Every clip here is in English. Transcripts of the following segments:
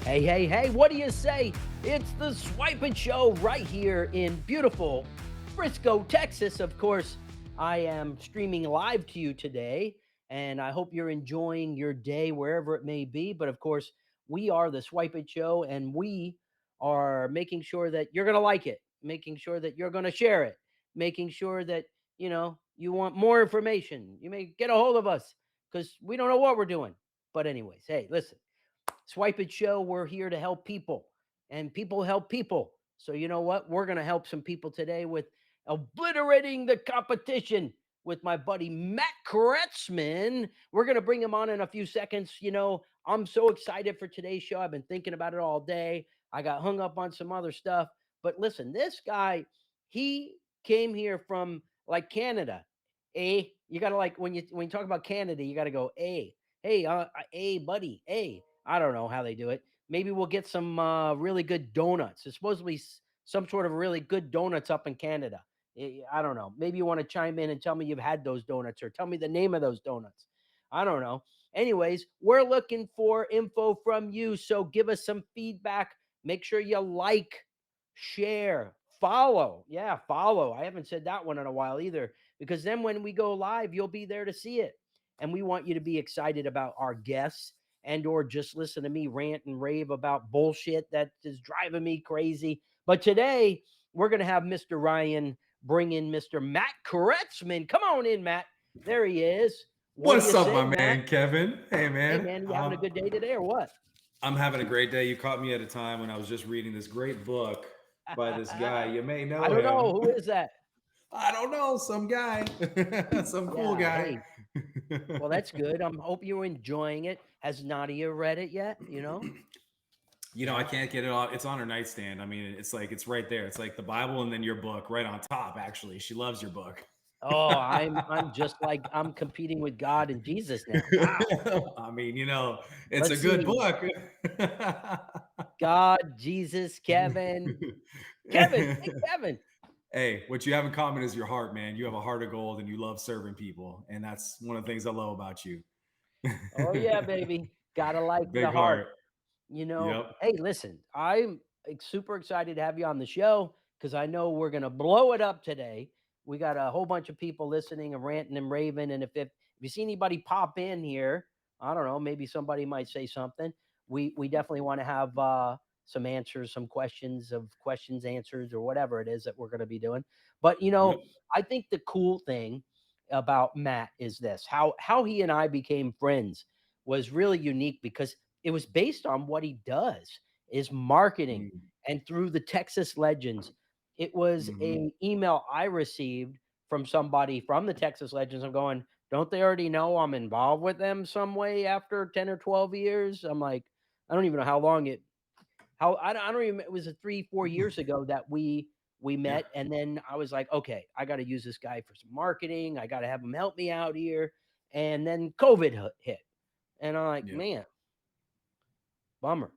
Hey, hey, hey, what do you say? It's the Swypit Show right here in beautiful Frisco, Texas. Of course, I am streaming live to you today, and I hope you're enjoying your day wherever it may be. But of course, we are the Swypit Show, and we are making sure that you're going to like it, making sure that you're going to share it, making sure that, you want more information. You may get a hold of us because we don't know what we're doing. But, anyways, hey, listen. Swipe It Show, we're here to help people, and people help people. So, you know what? We're going to help some people today with obliterating the competition with my buddy Matt Cretzman. We're going to bring him on in a few seconds. I'm so excited for today's show. I've been thinking about it all day. I got hung up on some other stuff. But listen, this guy, he came here from like Canada. You got to like when you talk about Canada, you got to go hey, buddy, I don't know how they do it. Maybe we'll get some really good donuts. There's supposed to be some sort of really good donuts up in Canada. I don't know. Maybe you want to chime in and tell me you've had those donuts or tell me the name of those donuts. I don't know. Anyways, we're looking for info from you. So give us some feedback. Make sure you like, share, follow. Yeah, follow. I haven't said that one in a while either, because then when we go live, you'll be there to see it. And we want you to be excited about our guests and or just listen to me rant and rave about bullshit that is driving me crazy. But today we're going to have Mr. Ryan bring in Mr. Matt Cretzman. Come on in, Matt. There he is. What do What's you up, say, my Matt? man, Kevin? Hey, Hey, man. man, you having a good day today or what? I'm having a great day. You caught me at a time when I was just reading this great book by this guy. You may I know don't know. him. Who is that? I don't know, some guy, some cool Yeah. guy. Hey, well, that's good. I hope you're enjoying it. Has Nadia read it yet? I Yeah. can't get it off. It's on her nightstand. I mean, it's right there. It's like the Bible and then your book right on top. Actually, she loves your book. Oh, I'm just like I'm competing with God and Jesus now. Wow. I mean, it's a Let's good see. book. God, Jesus, Kevin. Kevin, hey, Kevin. Hey, what you have in common is your heart, man. You have a heart of gold and you love serving people. And that's one of the things I love about you. Oh, yeah, baby. Gotta like the Big heart. heart. Yep. Hey, listen, I'm super excited to have you on the show because I know we're going to blow it up today. We got a whole bunch of people listening and ranting and raving. And if you see anybody pop in here, I don't know, maybe somebody might say something. We definitely want to have some answers, some questions, answers, or whatever it is that we're going to be doing. But Yep. I think the cool thing about Matt is this: how he and I became friends was really unique because it was based on what he does is marketing. Mm, And through the Texas Legends, it was mhm. a email I received from somebody from the Texas Legends. I'm going, don't they already know I'm involved with them some way after 10 or 12 years? I'm like, I don't even know how long I don't even, it was a 3-4 years ago that we Yeah. met. And then I was like, okay, I got to use this guy for some marketing. I got to have him help me out here. And then COVID hit. And I'm like, Yeah. man, bummer.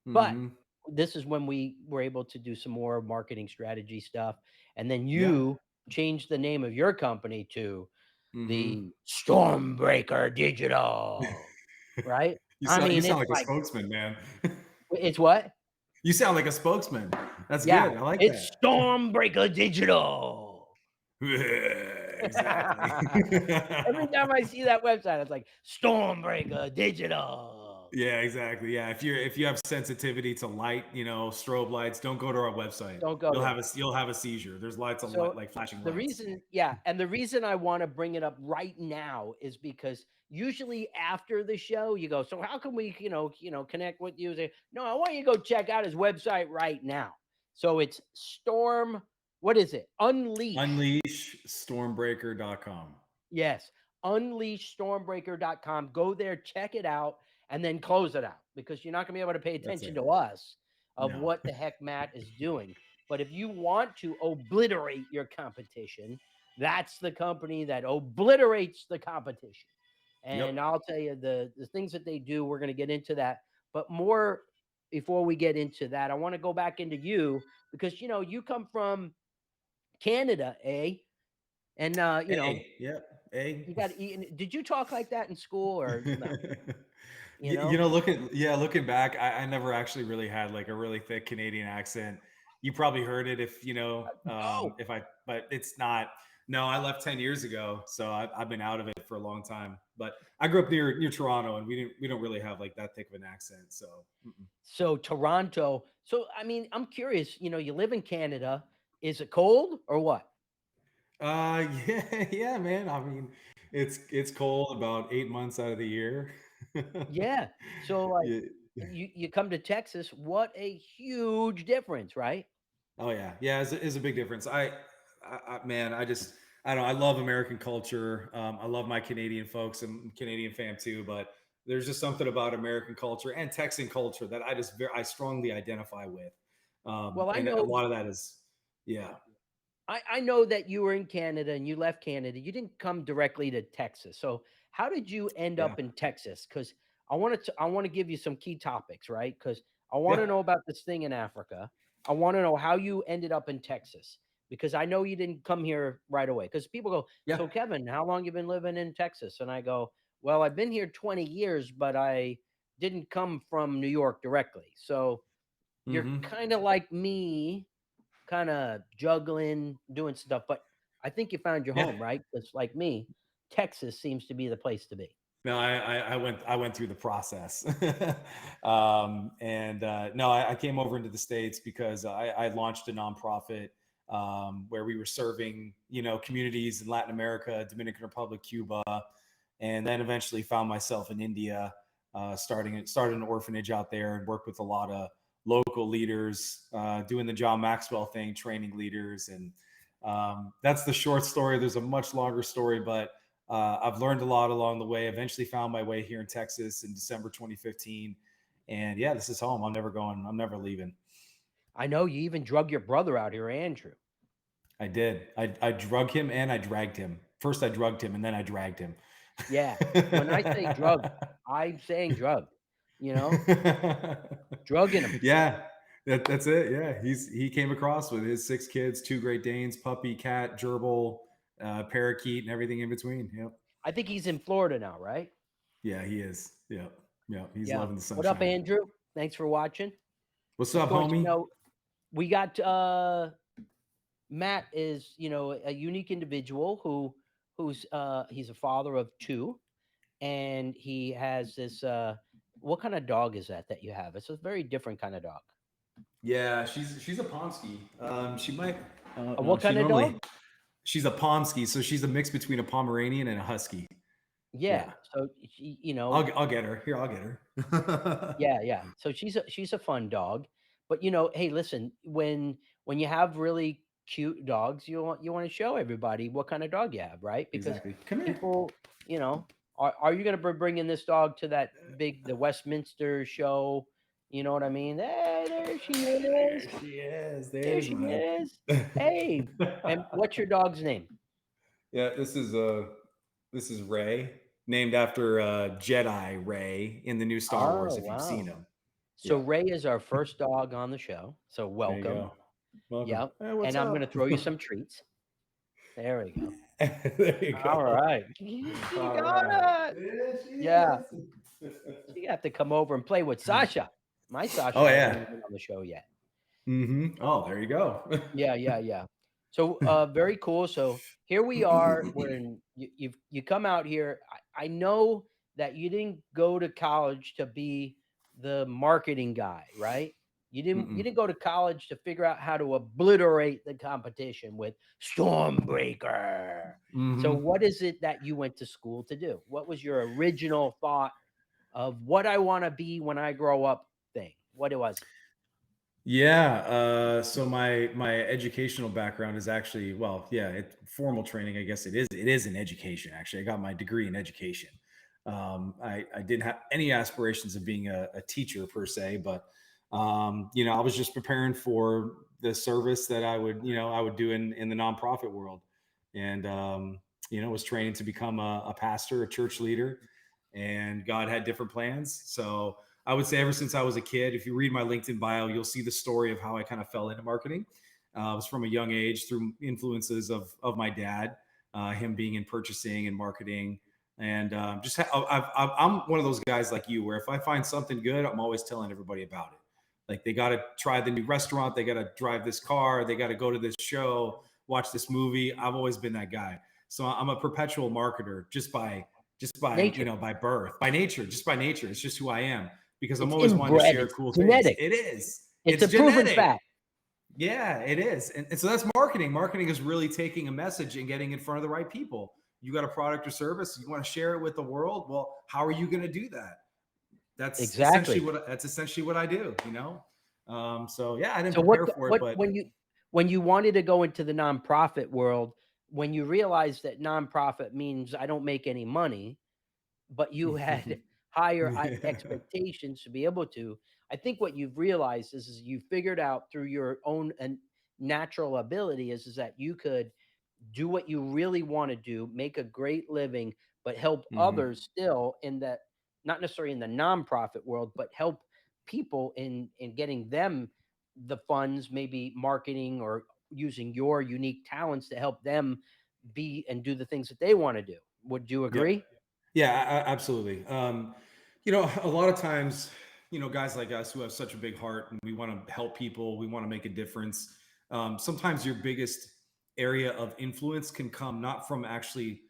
But Hmm. this is when we were able to do some more marketing strategy stuff. And then Yeah. you changed the name of your company to Hmm. the Stormbreaker Digital, right? You I sound you mean, sound it's like a like, spokesman, man. it's what? You sound like a spokesman. That's Yeah, good. I like it's that. Stormbreaker Digital. Exactly. Every time I see that website, it's like Stormbreaker Digital. Yeah, exactly. Yeah, if you have sensitivity to light, strobe lights, don't go to our website. Don't go there. You'll have a seizure. There's lights of light So like flashing the lights. reason, yeah, and the reason I want to bring it up right now is because usually after the show, you go, so how can we, connect with you? Say, no, I want you to go check out his website right now. So it's what is it? Unleash stormbreaker.com. Yes, unleashstormbreaker.com. Go there, check it out, and then close it out because you're not going to be able to pay That's attention it. to us of No. what the heck Matt is doing. But if you want to obliterate your competition, that's the company that obliterates the competition. And Yep. I'll tell you the things that they do, we're going to get into that. But more before we get into that, I want to go back into you because you come from Canada, eh? And A. Yep. A. you got to eat. Did you talk like that in school or no? you know? You know, looking back, I never actually really had like a really thick Canadian accent. You probably heard it if, Oh, if I, but it's not, no, I left 10 years ago. So I've been out of it for a long time, but I grew up near Toronto and we don't really have like that thick of an accent. So, mm-mm. so Toronto. So, I mean, I'm curious, you live in Canada. Is it cold or what? Yeah, yeah, man. I mean, it's cold about 8 months out of the year. Yeah. So, like, Yeah. you come to Texas, what a huge difference, right? Oh yeah, yeah, it's a big difference. Man, I don't know. I love American culture. I love my Canadian folks. I'm a Canadian fan too, but there's just something about American culture and Texan culture that I strongly identify with. Well, I And a know lot of that is, yeah, I know that you were in Canada and you left Canada. You didn't come directly to Texas. So how did you end yeah, up in Texas? Because I want to give you some key topics, right? Because I want yeah. to know about this thing in Africa. I want to know how you ended up in Texas because I know you didn't come here right away. Because people go, Yeah. so Kevin, how long you been living in Texas? And I go, well, I've been here 20 years, but I didn't come from New York directly. So you're Hmm. kind of like me kinda juggling, doing stuff, but I think you found your Yeah. home, right? Because like me, Texas seems to be the place to be. No, I went through the process. And no, I came over into the States because I launched a nonprofit where we were serving, communities in Latin America, Dominican Republic, Cuba, and then eventually found myself in India, started an orphanage out there and worked with a lot of local leaders, doing the John Maxwell thing, training leaders. And that's the short story. There's a much longer story, but I've learned a lot along the way. Eventually found my way here in Texas in December 2015. And yeah, this is home. I'm never going. I'm never leaving. I know you even drug your brother out here, Andrew. I did. I drug him and I dragged him. First I drugged him and then I dragged him. Yeah. When I say drug, I'm saying drug, you know? Drugging him. Yeah, that's it. Yeah, he came across with his 6 kids, 2 Great Danes, puppy, cat, gerbil, parakeet, and everything in between. Yep. I think he's in Florida now, right? Yeah, he is. Yep. Yep. He's Yeah. loving the What up, sunshine. Andrew? Thanks for watching. What's Of up, course, homie? we got Matt is, a unique individual who's he's a father of two and he has this what kind of dog is that you have? It's a very different kind of dog. Yeah, she's a Pomsky. She might. No, What she kind of normally dog? she's a Pomsky, so she's a mix between a Pomeranian and a Husky. Yeah. Yeah, So she, I'll get her. Here, I'll get her. yeah, yeah. So she's a fun dog. But hey, listen, when you have really cute dogs, you want to show everybody what kind of dog you have, right? Because Exactly. Come here. people, are you going to be bringing this dog to the Westminster show? You know what I mean? Hey, there she is. There she is. There There's she my. is. Hey, and what's your dog's name? Yeah, this is Ray, named after Jedi Ray in the new Star Wars. Oh, If you've seen wow. him. So Yeah. Ray is our first dog on the show. So There you welcome. go. Welcome. Yep. Hey, what's And I'm gonna up? throw you some treats. There we go. There you All go. right. She All got right. it. There she Yeah. is. She got to come over and play with Sasha. My Sasha Oh hasn't yeah. even been on the show yet. Oh, there you go. Yeah, yeah, yeah. So, very cool. So here we are. We're in. You come out here. I know that you didn't go to college to be the marketing guy, right? You didn't Mm-mm. go to college to figure out how to obliterate the competition with Stormbreaker. So, Hmm. what is it that you went to school to do? What was your original thought of what I want to be when I grow up thing? What was it? Yeah. So my educational background is actually, well, yeah, formal training. I guess it is. It is in education. Actually, I got my degree in education. I didn't have any aspirations of being a teacher per se, but I was just preparing for the service that I would do in the nonprofit world, and was training to become a pastor, a church leader, and God had different plans. So I would say ever since I was a kid, if you read my LinkedIn bio, you'll see the story of how I kind of fell into marketing. It was from a young age through influences of my dad, him being in purchasing and marketing. And I'm one of those guys like you, where if I find something good, I'm always telling everybody about it. Like they got to try the new restaurant, they got to drive this car, they got to go to this show, watch this movie. I've always been that guy. So I'm a perpetual marketer just by Nature. by birth, by nature, just by nature. It's just who I am because I'm It's always wanting to inbred. share It's cool things. genetic. It is. It's It's a proven genetic. fact. Yeah, it is. And so that's marketing. Marketing is really taking a message and getting in front of the right people. You got a product or service, you want to share it with the world. Well, how are you going to do that? Exactly. That's essentially what I do, So yeah, I didn't So what prepare for it, what but when you wanted to go into the nonprofit world, when you realized that nonprofit means I don't make any money, but you had higher expectations to be able to, I think what you've realized is you figured out through your own and natural ability is that you could do what you really want to do, make a great living, but help Mhm. others still in that, not necessarily in the nonprofit world, but help people in getting them the funds, maybe marketing or using your unique talents to help them be and do the things that they want to do. Would you Yep. agree? Yeah, absolutely. A lot of times, guys like us who have such a big heart and we want to help people, we want to make a difference. Sometimes your biggest area of influence can come not from actually,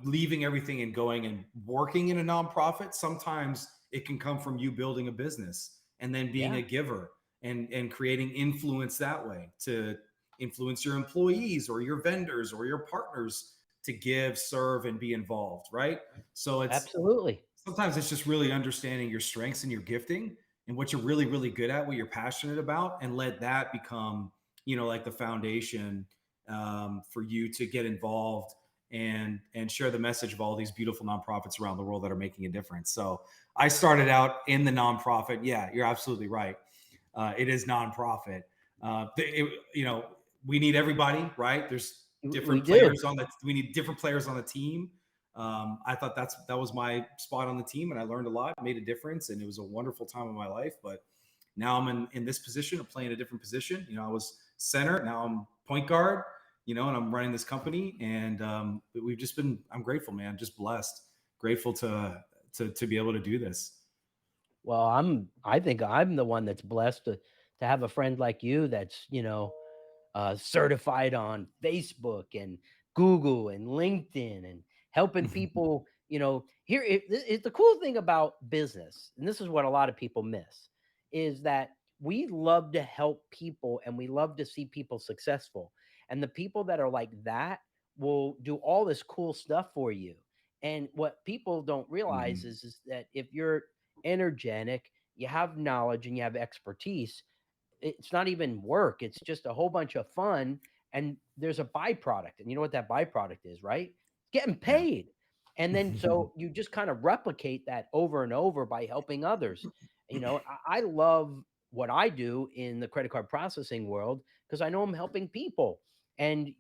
leaving everything and going and working in a nonprofit. Sometimes it can come from you building a business and then being Yeah, a giver and creating influence that way to influence your employees or your vendors or your partners to give, serve, and be involved, right? So absolutely. sometimes it's just really understanding your strengths and your gifting and what you're really, really good at, what you're passionate about, and let that become, like the foundation for you to get involved and share the message of all these beautiful nonprofits around the world that are making a difference. So I started out in the nonprofit. Yeah, you're absolutely right. It is nonprofit. We need everybody, right? There's We different do. players we need different players on the team. I thought that was my spot on the team, and I learned a lot, made a difference, and it was a wonderful time of my life. But now I'm in this position of playing a different position. I was center, now I'm point guard. And I'm running this company, and we've just been. I'm grateful, man. Just blessed, grateful to be able to do this. Well, I think I'm the one that's blessed to have a friend like you that's, certified on Facebook and Google and LinkedIn and helping people, here the cool thing about business, and this is what a lot of people miss, is that we love to help people and we love to see people successful. And the people that are like that will do all this cool stuff for you. And what people don't realize Mhm. is that if you're energetic, you have knowledge and you have expertise, it's not even work. It's just a whole bunch of fun. And there's a byproduct. And you know what that byproduct is, right? Getting Yeah. paid. And then so you just kind of replicate that over and over by helping others. I love what I do in the credit card processing world because I know I'm helping people and,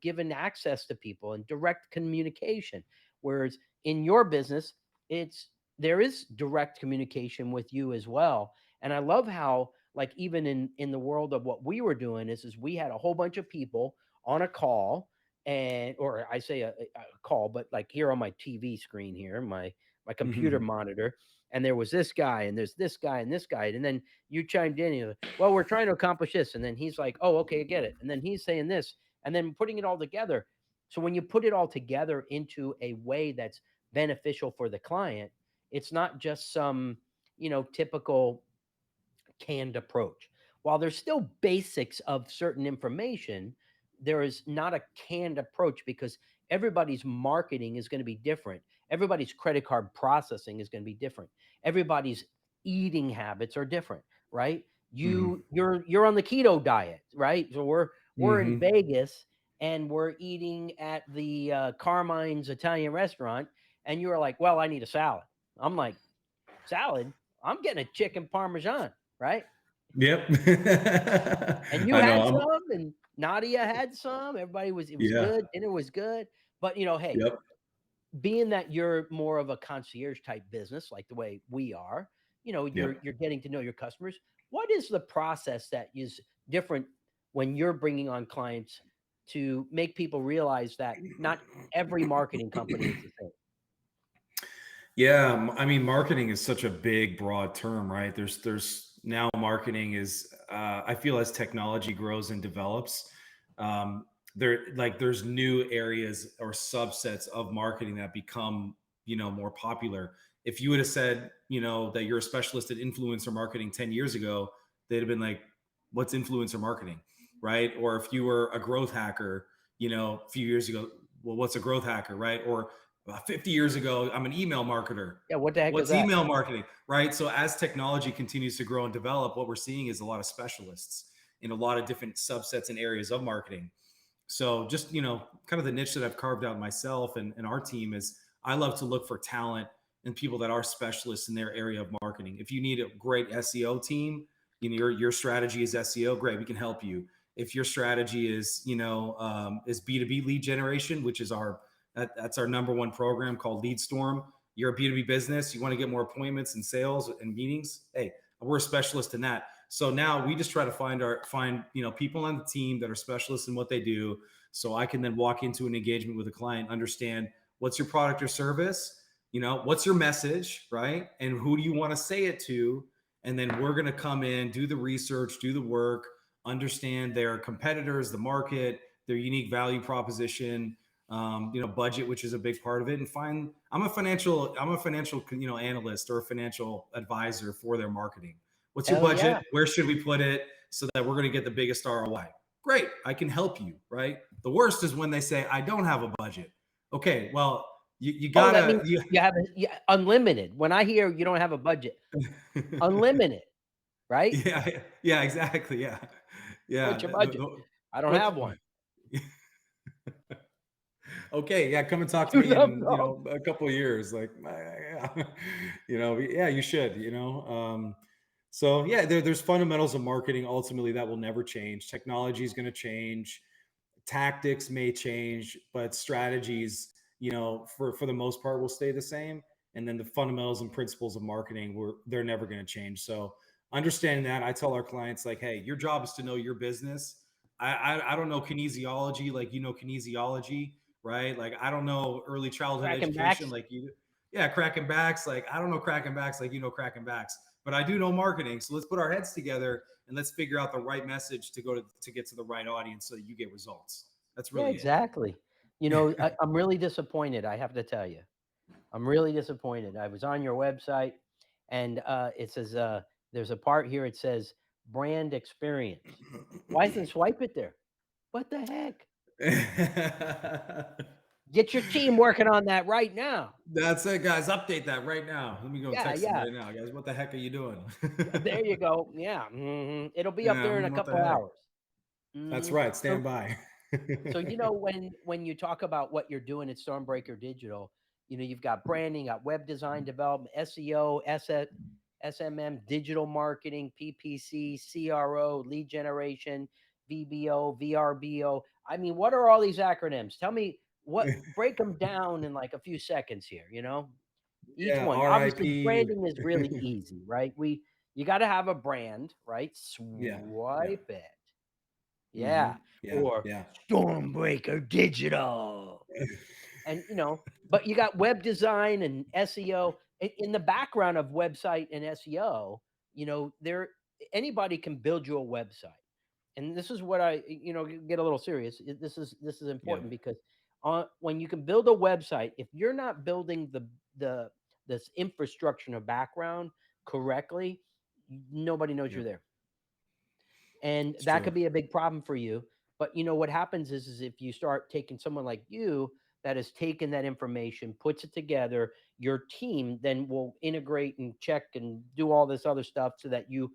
giving access to people and direct communication. Whereas in your business, there is direct communication with you as well. And I love how, like, even in the world of what we were doing is we had a whole bunch of people on a call, and or I say a call, but like here on my TV screen here, my computer monitor, and there was this guy and there's this guy and this guy, and then you chimed in, you're like, well, we're trying to accomplish this, and then he's like, oh, okay, I get it, and then he's saying this, and then putting it all together. So when you put it all together into a way that's beneficial for the client, it's not just some, typical canned approach. While there's still basics of certain information, there is not a canned approach because everybody's marketing is going to be different. Everybody's credit card processing is going to be different. Everybody's eating habits are different, right? Mhm. You're on the keto diet, right? So we're in Mhm. Vegas and we're eating at the Carmine's Italian restaurant, and you're like, "Well, I need a salad." I'm like, "Salad? I'm getting a chicken parmesan." Right? Yep. And you I know. had some, and Nadia had some. Everybody it was Yeah. good. Dinner was good. But hey, Yep. being that you're more of a concierge type business, like the way we are, Yep. you're getting to know your customers. What is the process that is different when you're bringing on clients to make people realize that not every marketing company is the same? Yeah, I mean, marketing is such a big, broad term, right? There's now marketing is I feel as technology grows and develops, there's new areas or subsets of marketing that become more popular. If you would have said that you're a specialist at influencer marketing 10 years ago, they'd have been like, "What's influencer marketing?" Right? Or if you were a growth hacker, a few years ago, well, what's a growth hacker, right? Or 50 years ago, I'm an email marketer. Yeah, what the heck is What's that? email marketing, right? So as technology continues to grow and develop, what we're seeing is a lot of specialists in a lot of different subsets and areas of marketing. So just, kind of the niche that I've carved out myself and our team is I love to look for talent and people that are specialists in their area of marketing. If you need a great SEO team, your strategy is SEO, great, we can help you. If your strategy is B2B lead generation, which is that's our number one program called Lead Storm. You're a B2B business, you want to get more appointments and sales and meetings. Hey, we're a specialist in that. So now we just try to find people on the team that are specialists in what they do. So I can then walk into an engagement with a client, understand what's your product or service, what's your message, right? And who do you want to say it to? And then we're going to come in, do the research, do the work, understand their competitors, the market, their unique value proposition, budget, which is a big part of it, and find. I'm a financial, analyst or a financial advisor for their marketing. What's your Hell yeah. budget? Where should we put it so that we're going to get the biggest ROI? Great, I can help you. Right. The worst is when they say I don't have a budget. Okay, well, you Oh, that means gotta you. you have unlimited. When I hear you don't have a budget, unlimited, right? Yeah, yeah, exactly. Yeah, What's yeah. your budget? I don't What's have one. okay, yeah, come and talk to Two me thumbs in up. a couple of years. Like, yeah, yeah, you should. So yeah, there's fundamentals of marketing. Ultimately, that will never change. Technology is going to change. Tactics may change, but strategies, for the most part, will stay the same. And then the fundamentals and principles of marketing, they're never going to change. So understanding that, I tell our clients like, hey, your job is to know your business. I don't know kinesiology like kinesiology, right? Like I don't know early childhood Cracking education backs. like you do. Yeah, cracking backs. Like I don't know cracking backs like cracking backs, but I do know marketing. So let's put our heads together and let's figure out the right message to get to the right audience so that you get results. That's Yeah, really it. exactly. I'm really disappointed, I have to tell you. I'm really disappointed. I was on your website and it says there's a part here it says brand experience. Why isn't Swipe it there? What the heck? Get your team working on that right now. That's it, guys. Update that right now. Let me go Yeah, text them yeah. right now, guys. What the heck are you doing? There you go. Yeah. It'll be up Yeah, there in a what the couple heck? hours. That's Mhm. right. So Stand by. when you talk about what you're doing at Stormbreaker Digital, you've got branding, got web design development, SEO, SMM, digital marketing, PPC, CRO, lead generation, VBO, VRBO. I mean, what are all these acronyms? Tell me break them down in like a few seconds here, each Yeah, one. Obviously, RIP. branding is really easy, right? You got to have a brand, right? Yeah, yeah. Swipe it. Yeah, Yeah, or yeah. Stormbreaker Digital. And, but you got web design and SEO in the background of website and SEO, there anybody can build you a website. And this is what get a little serious. This is Yeah, important because when you can build a website, if you're not building the this infrastructure and background correctly, nobody knows yeah. you're there. And It's that true. could be a big problem for you. But what happens is if you start taking someone like you that has taken that information, puts it together, your team then will integrate and check and do all this other stuff so that you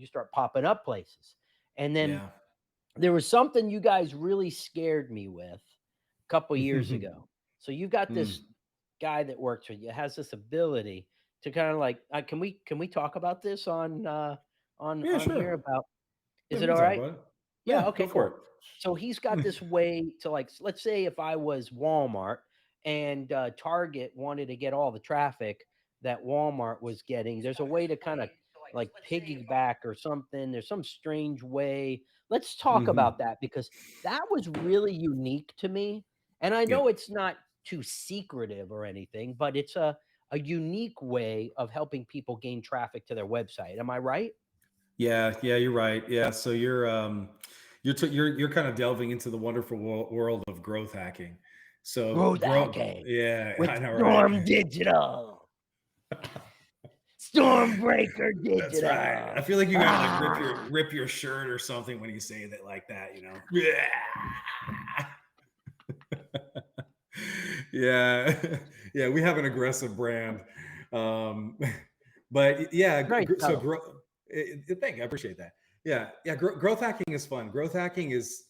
start popping up places. And then Yeah. there was something you guys really scared me with a couple years ago. So you got this Mm. guy that works with you, has this ability to kind of like, can we talk about this Yeah, on here sure. about Yeah, is we it can all talk right? about it. Yeah, Yeah, go okay, for cool. So he's got it. this way to like let's say if I was Walmart and Target wanted to get all the traffic that Walmart was getting, there's a way to kind of like piggyback or something. There's some strange way. Let's talk about Mhm. that because that was really unique to me. And I Yeah. know it's not too secretive or anything, but it's a unique way of helping people gain traffic to their website. Am I right? Yeah, you're right. Yeah, so you're kind of delving into the wonderful world of growth hacking. So Growth hacking yeah, with I know, right? Storm Digital. Stormbreaker That's right. I Digital. feel like you gotta like Ah. rip your shirt or something when you say that like that, you know? Yeah. Yeah. Yeah, we have an aggressive brand. Um, but yeah, Very so subtle. thank you. I appreciate that. Yeah, growth hacking is fun. Growth hacking is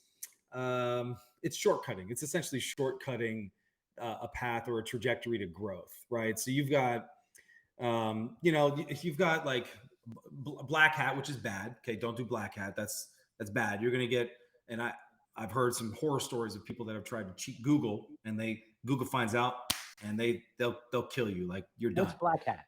it's shortcutting. It's essentially shortcutting a path or a trajectory to growth, right? So you've got if you've got like black hat, which is bad. Okay, don't do black hat. That's bad. You're gonna get, and I've heard some horror stories of people that have tried to cheat Google, and Google finds out, and they'll kill you. Like you're What's done. black hat?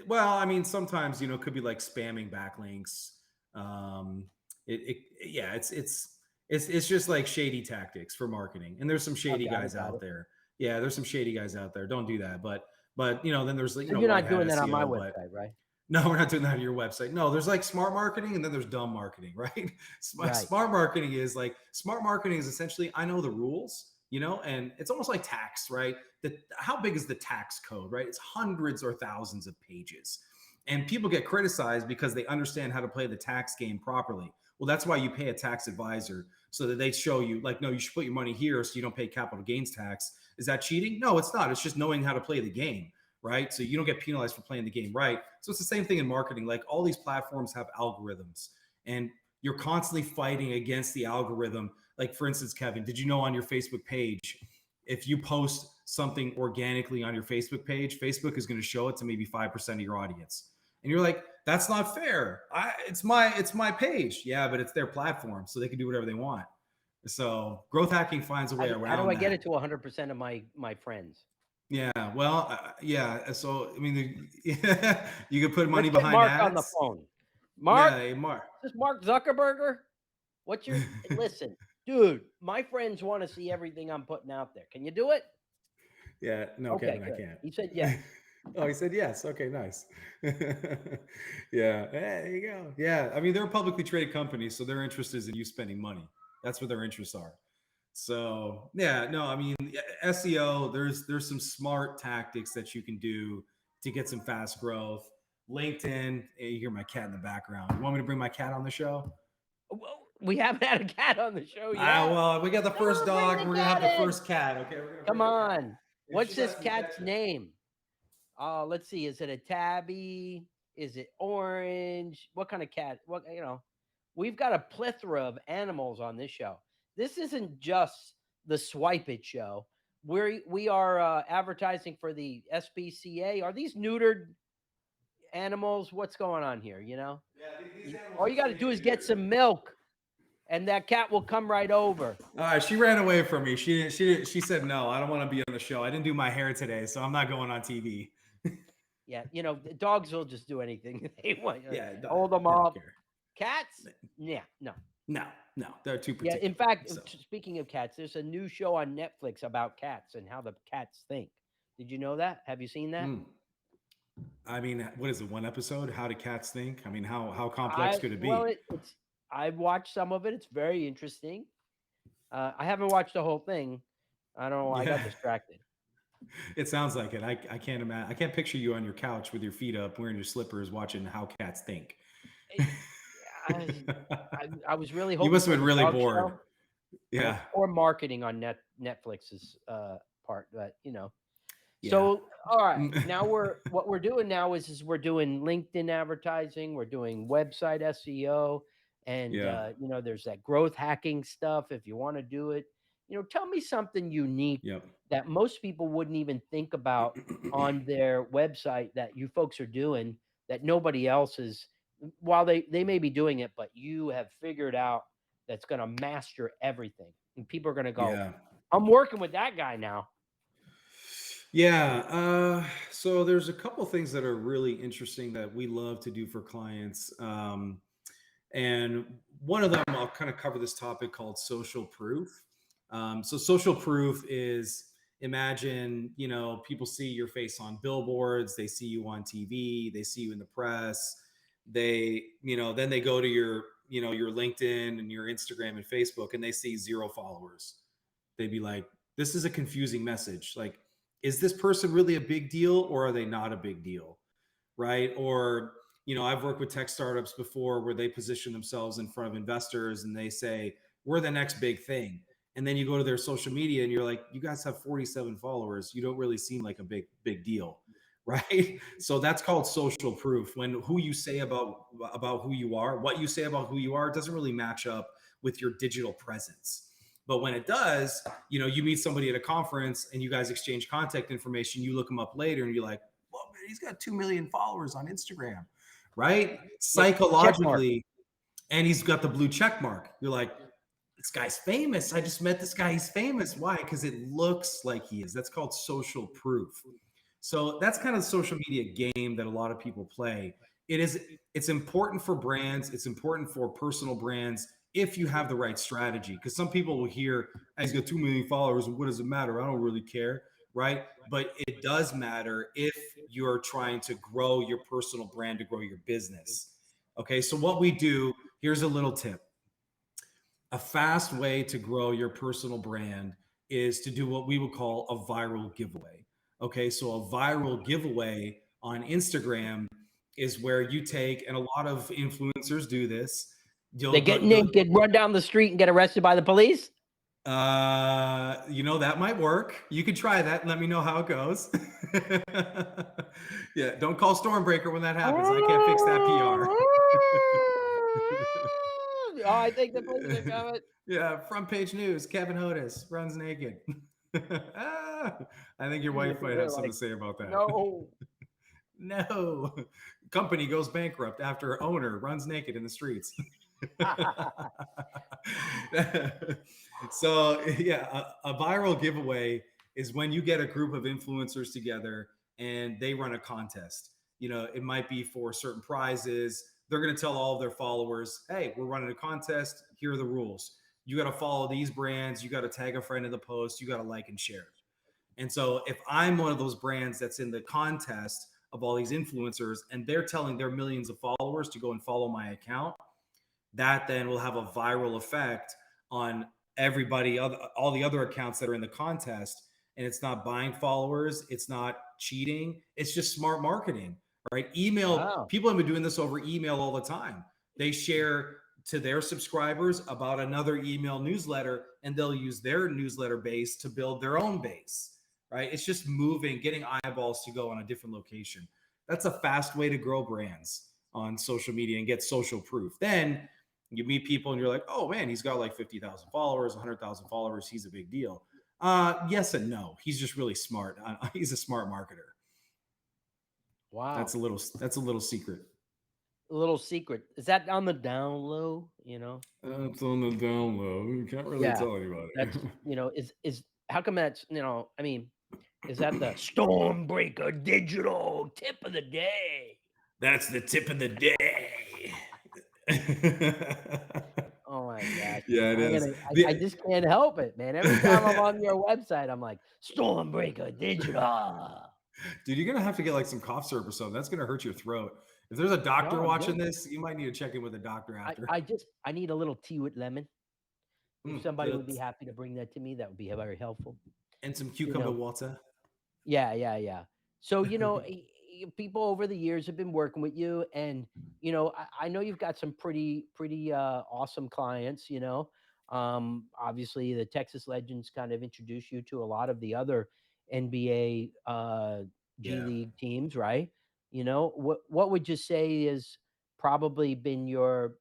Well, I mean, sometimes it could be like spamming backlinks. Um, yeah, it's just like shady tactics for marketing, and there's some I shady got it. guys Got out it. there. Yeah, there's some shady guys out there. Don't do that. But then there's So you're white not hat doing that on my SEO. But website, right? no, we're not doing that on your website. No, there's like smart marketing and then there's dumb marketing, right? Right. Smart marketing is essentially I know the rules, and it's almost like tax, right? How big is the tax code, right? It's hundreds or thousands of pages. And people get criticized because they understand how to play the tax game properly. Well, that's why you pay a tax advisor so that they show you, like, no, you should put your money here so you don't pay capital gains tax. Is that cheating? No, it's not. It's just knowing how to play the game, right? So you don't get penalized for playing the game right. So it's the same thing in marketing. Like all these platforms have algorithms, and you're constantly fighting against the algorithm. Like for instance, Kevin, did you know on your Facebook page, if you post something organically on your Facebook page, Facebook is going to show it to maybe 5% of your audience. And you're like, that's not fair. It's my page. Yeah, but it's their platform, so they can do whatever they want. So growth hacking finds a way How do around I get that. it to 100% of my friends? Yeah, well, yeah. So I mean, you could put money Let's get behind Mark on the ads. phone. Mark, Yeah, hey, Mark. is this Mark Zuckerberger? What's your listen, dude? My friends want to see everything I'm putting out there. Can you do it? Yeah, no, Okay, Kevin, I good. can't. He said yes. Oh, he said yes. Okay, nice. Yeah, there you go. Yeah, I mean, they're a publicly traded company, so their interest is in you spending money. That's what their interests are. So yeah, no, I mean SEO. There's some smart tactics that you can do to get some fast growth. LinkedIn. Hey, you hear my cat in the background. You want me to bring my cat on the show? Well, we haven't had a cat on the show yet. Well, we got the first Oh, bring dog, the and we're gonna have cat the in. first cat. Okay, we're gonna Come bring the cat. on. If What's she this lets me cat's pet you. name? Let's see. Is it a tabby? Is it orange? What kind of cat? We've got a plethora of animals on this show. This isn't just the Swypit Show. We are advertising for the SPCA. Are these neutered animals? What's going on here? Yeah, these animals All are you got to spayed do and is get neutered. some milk, and that cat will come right over. All right, she ran away from me. She said no. I don't want to be on the show. I didn't do my hair today, so I'm not going on TV. Yeah, the dogs will just do anything they want. Yeah, Hold them they don't up. care. Cats? Yeah, no. No, they're too Yeah, in particular. fact, So speaking of cats, there's a new show on Netflix about cats and how the cats think. Did you know that? Have you seen that? mm. I mean, what is it? One episode? How do cats think? I mean, how complex I could it well, be? it's I've watched some of it. It's very interesting. I haven't watched the whole thing. I don't know. I got Yeah, distracted. it sounds like it. I can't imagine. I can't picture you on your couch with your feet up, wearing your slippers, watching how cats think. Eh, I was really You hoping must have for been the really dog bored. show or Yeah, or marketing on Netflix's part, but yeah. So, all right. Now what we're doing now is we're doing LinkedIn advertising, we're doing website SEO, and Yeah. there's that growth hacking stuff if you want to do it. Tell me something unique Yep. that most people wouldn't even think about on their website that you folks are doing that nobody else is while they may be doing it, but you have figured out that's going to master everything. And people are going to go, Yeah. I'm working with that guy now. Yeah. So there's a couple things that are really interesting that we love to do for clients. And one of them, I'll kind of cover this topic called social proof. So social proof is Imagine, people see your face on billboards, they see you on TV, they see you in the press. Then they go to your LinkedIn and your Instagram and Facebook, and they see 0 followers. They'd be like, this is a confusing message. Like, is this person really a big deal, or are they not a big deal? Right? Or, I've worked with tech startups before where they position themselves in front of investors and they say, we're the next big thing. And then you go to their social media and you're like, you guys have 47 followers. You don't really seem like a big deal. Right. So that's called social proof. When who you say about who you are, what you say about who you are, doesn't really match up with your digital presence. But when it does, you meet somebody at a conference and you guys exchange contact information, you look them up later and you're like, well, man, he's got 2 million followers on Instagram, right? Yeah, check mark. Psychologically, and he's got the blue check mark. You're like, this guy's famous. I just met this guy. He's famous. Why? Because it looks like he is. That's called social proof. So that's kind of the social media game that a lot of people play. It's important for brands. It's important for personal brands if you have the right strategy. Because some people will hear, hey, he's got 2 million followers. What does it matter? I don't really care. Right. But it does matter if you're trying to grow your personal brand, to grow your business. Okay. So what we do, here's a little tip. A fast way to grow your personal brand is to do what we would call a viral giveaway. Okay, so a viral giveaway on Instagram is where you take, and a lot of influencers do this. They get naked, run down the street, and get arrested by the police. That might work. You could try that and let me know how it goes. Yeah, don't call Stormbreaker when that happens. I can't fix that PR. Oh, I think the police are coming. Yeah, front page news. Kevin Hodes runs naked. I think your wife might have something to say about that. No. No. Company goes bankrupt after owner runs naked in the streets. So yeah, a viral giveaway is when you get a group of influencers together and they run a contest. It might be for certain prizes. They're going to tell all of their followers, hey, we're running a contest. Here are the rules. You got to follow these brands. You got to tag a friend in the post. You got to like and share. And so if I'm one of those brands that's in the contest of all these influencers and they're telling their millions of followers to go and follow my account, that then will have a viral effect on everybody, all the other accounts that are in the contest. And it's not buying followers. It's not cheating. It's just smart marketing, right? Email. Wow. People have been doing this over email all the time. They share to their subscribers about another email newsletter, and they'll use their newsletter base to build their own base, right? It's just getting eyeballs to go on a different location. That's a fast way to grow brands on social media and get social proof. Then you meet people and you're like, oh man, he's got like 50,000 followers, 100,000 followers. He's a big deal. Yes and no. He's just really smart. He's a smart marketer. Wow. That's a little secret. A little secret. Is that on the down low? It's on the down low. You can't really tell anybody. That's is how come that's I mean, is that the Stormbreaker Digital tip of the day? That's the tip of the day. Oh my gosh. Yeah, it is. I just can't help it, man. Every time I'm on your website, I'm like, Stormbreaker Digital. Dude, you're gonna have to get like some cough syrup or something. That's gonna hurt your throat. If there's a doctor watching this, you might need to check in with a doctor after. I need a little tea with lemon. If somebody would be happy to bring that to me, that would be very helpful. And some cucumber water. Yeah. So, people over the years have been working with you, and I know you've got some pretty awesome clients. Obviously the Texas Legends kind of introduced you to a lot of the other NBA G League teams, right? What would you say is probably been your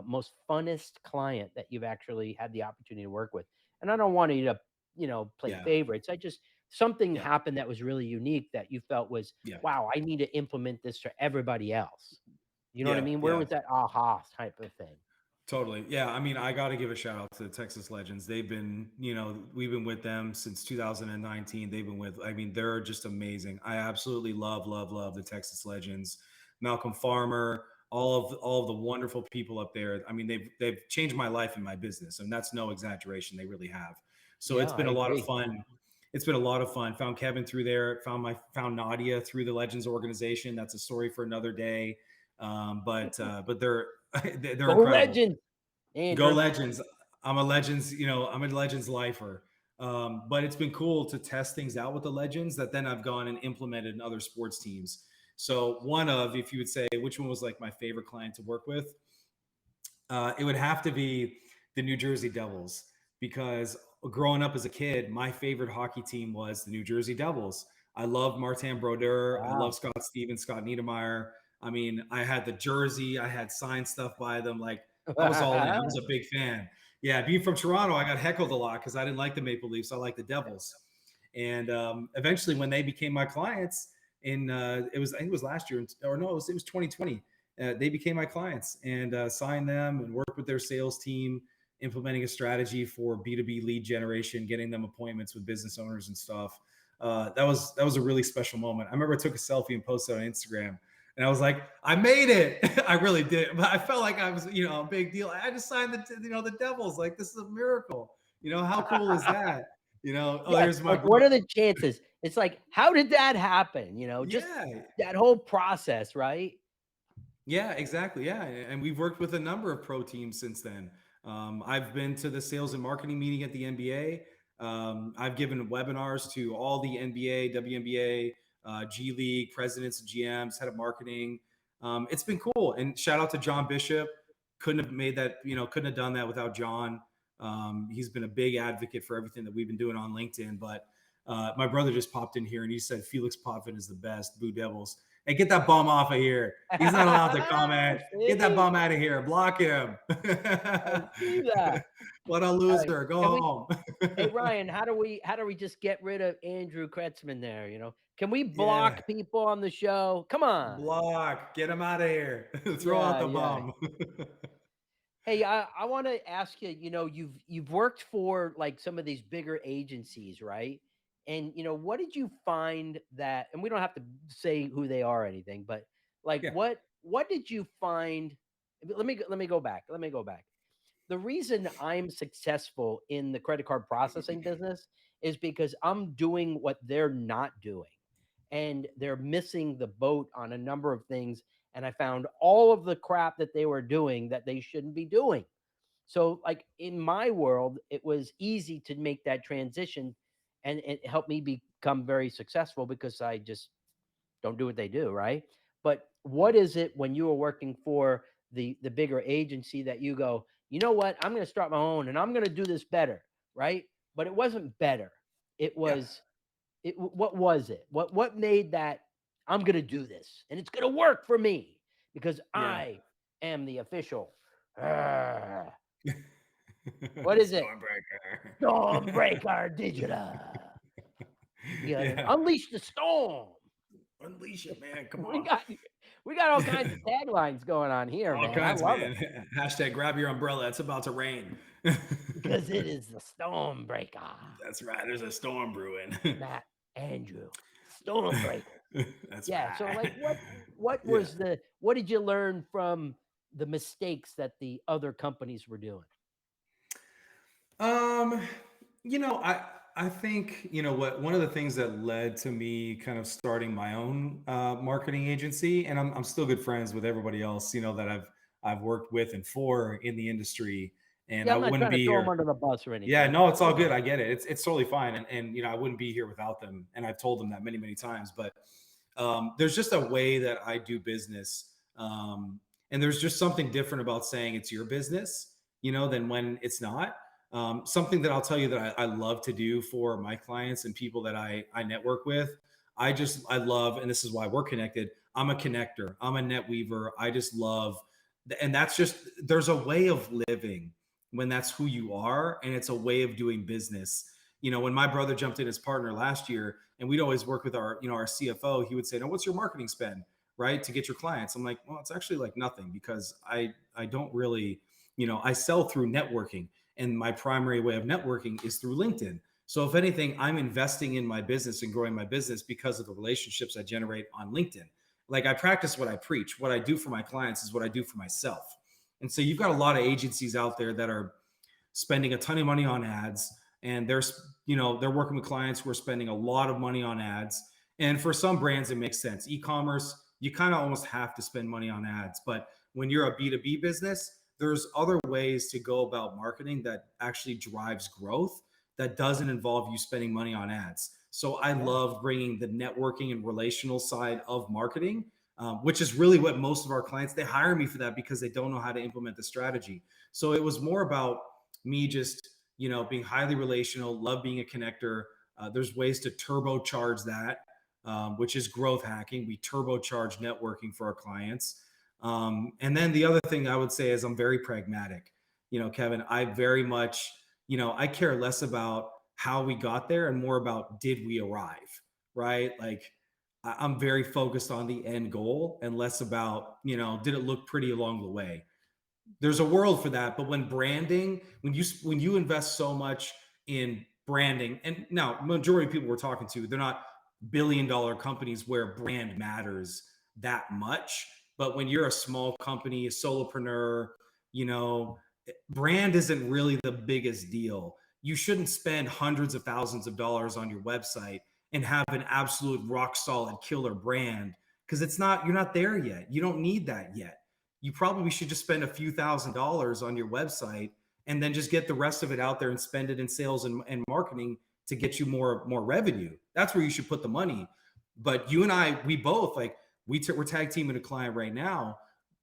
most funnest client that you've actually had the opportunity to work with? And I don't want you to play favorites. Something happened that was really unique that you felt was, wow, I need to implement this for everybody else. You know what I mean? Where was that aha type of thing? Totally. Yeah. I mean, I got to give a shout out to the Texas Legends. They've been, we've been with them since 2019. They're just amazing. I absolutely love the Texas Legends. Malcolm Farmer, all of the wonderful people up there. I mean, they've changed my life and my business, and that's no exaggeration. They really have. So it's been a lot of fun. it's been a lot of fun. Found Kevin through there. Found Nadia through the Legends organization. That's a story for another day. But they're they're Go incredible. Legends, Go Andrew. Legends. I'm a Legends, I'm a Legends lifer. But it's been cool to test things out with the Legends that then I've gone and implemented in other sports teams. So if you would say which one was like my favorite client to work with, it would have to be the New Jersey Devils, because growing up as a kid, my favorite hockey team was the New Jersey Devils. I love Martin Brodeur. I love Wow. Scott Stevens, Scott Niedermeyer. I mean, I had the jersey, I had signed stuff by them. Like, I was all in. I was a big fan. Yeah, being from Toronto, I got heckled a lot because I didn't like the Maple Leafs. I liked the Devils. And eventually, when they became my clients, I think it was last year, or no, it was 2020. They became my clients, and signed them and worked with their sales team, implementing a strategy for B2B lead generation, getting them appointments with business owners and stuff. That was a really special moment. I remember I took a selfie and posted on Instagram, and I was like, I made it. I really did. But I felt like I was, a big deal. I just signed the Devils. Like, this is a miracle. How cool is that? Oh, Yes, here's my like, bro. what are the chances? It's like, how did that happen? Just Yeah. that whole process, right? Yeah, exactly. Yeah. And we've worked with a number of pro teams since then. I've been to the sales and marketing meeting at the NBA. I've given webinars to all the NBA, WNBA, G League presidents, GMs, head of marketing. It's been cool. And shout out to John Bishop. Couldn't have made that, couldn't have done that without John. He's been a big advocate for everything that we've been doing on LinkedIn. But my brother just popped in here and he said Felix Potvin is the best. Boo Devils. Hey, get that bum off of here. He's not allowed to comment. Get that See? bum out of here. Block him. I see that. What a Alright, loser. Go can we home. hey, Ryan, how do we just get rid of Andrew Kretzman there, Can we Yeah. block people on the show? Come on. Block. Get him out of here. Throw out Yeah, the yeah. bum. Hey, I wanna ask you, you've worked for, like, some of these bigger agencies, right? And, what did you find that and we don't have to say who they are or anything, but, like, Yeah. what did you find let me go back. The reason I'm successful in the credit card processing business is because I'm doing what they're not doing. And they're missing the boat on a number of things. And I found all of the crap that they were doing that they shouldn't be doing. So, like in my world, it was easy to make that transition and it helped me become very successful because I just don't do what they do, right? But what is it when you were working for the bigger agency that you go, you know what? I'm going to start my own and I'm going to do this better, right? But it wasn't better. It Yeah. was what was it? What made that I'm going to do this and it's going to work for me because Yeah. I am the official. Ah, what is it? Stormbreaker. Stormbreaker Digital. You got to Yeah. unleash the storm. Unleash it, man. Come We on. got we got all kinds of taglines going on here, All man. I kinds, love it man. Hashtag grab your umbrella. It's about to rain. because it is the Stormbreaker. That's right. There's a storm brewing. Matt, Andrew, Stormbreaker. That's Yeah. So, like, right. Yeah. what did you learn from the mistakes that the other companies were doing? Um, I think, what one of the things that led to me kind of starting my own marketing agency, and I'm still good friends with everybody else, that I've worked with and for in the industry, and Yeah, I I'm not wouldn't trying to be throw them here. under the bus or Yeah, anything. no, it's all You good. know. I get it. It's totally fine. And I wouldn't be here without them. And I've told them that many, many times. But there's just a way that I do business. And there's just something different about saying it's your business, than when it's not. Something that I'll tell you that I love to do for my clients and people that I network with. I love, and this is why we're connected. I'm a connector. I'm a net weaver. I just love, and that's just, there's a way of living when that's who you are, and it's a way of doing business. When my brother jumped in as partner last year, and we'd always work with our CFO, he would say, no, what's your marketing spend, right, to get your clients? I'm like, well, it's actually like nothing, because I don't really, I sell through networking, and my primary way of networking is through LinkedIn. So if anything, I'm investing in my business and growing my business because of the relationships I generate on LinkedIn. Like, I practice what I preach. What I do for my clients is what I do for myself. And so you've got a lot of agencies out there that are spending a ton of money on ads, and they're working with clients who are spending a lot of money on ads. And for some brands, it makes sense. E-commerce, you kind of almost have to spend money on ads. But when you're a B2B business, there's other ways to go about marketing that actually drives growth that doesn't involve you spending money on ads. So I Yeah. love bringing the networking and relational side of marketing, which is really what most of our clients, they hire me for that because they don't know how to implement the strategy. So it was more about me just, being highly relational, love being a connector. There's ways to turbocharge that, which is growth hacking. We turbocharge networking for our clients. And then the other thing I would say is I'm very pragmatic. Kevin, I very much, I care less about how we got there and more about did we arrive, right? Like I'm very focused on the end goal and less about, did it look pretty along the way? There's a world for that, but when you invest so much in branding, and now majority of people we're talking to, they're not billion-dollar companies where brand matters that much. But when you're a small company, a solopreneur, you know brand isn't really the biggest deal. You shouldn't spend hundreds of thousands of dollars on your website and have an absolute rock solid killer brand, because you're not there yet. You don't need that yet. You probably should just spend a few $1,000s on your website and then just get the rest of it out there and spend it in sales and marketing to get you more revenue. That's where you should put the money. But you and I, we both like we're tag teaming a client right now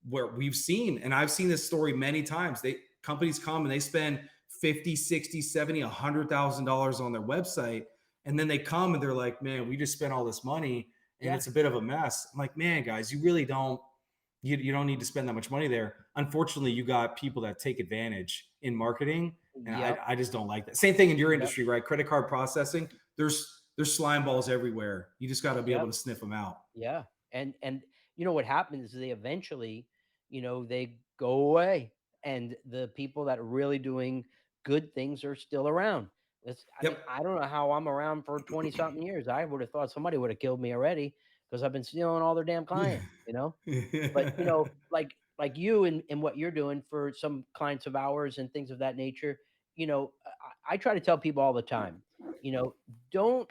where we've seen, and I've seen this story many times. Companies come and they spend 50, 60, 70, $100,000 on their website, and then they come and they're like, man, we just spent all this money and Yeah. it's a bit of a mess. I'm like, man, guys, you really don't you don't need to spend that much money there. Unfortunately, you got people that take advantage in marketing, and Yep. I just don't like that. Same thing in your Yep. industry, right? Credit card processing. There's slime balls everywhere. You just got to be able Yep. to sniff them out. Yeah. And what happens is they eventually, they go away, and the people that are really doing good things are still around. I mean, Yep. I don't know how I'm around for 20 something years. I would have thought somebody would have killed me already because I've been stealing all their damn Yeah. clients. But like you and what you're doing for some clients of ours and things of that nature, I try to tell people all the time, don't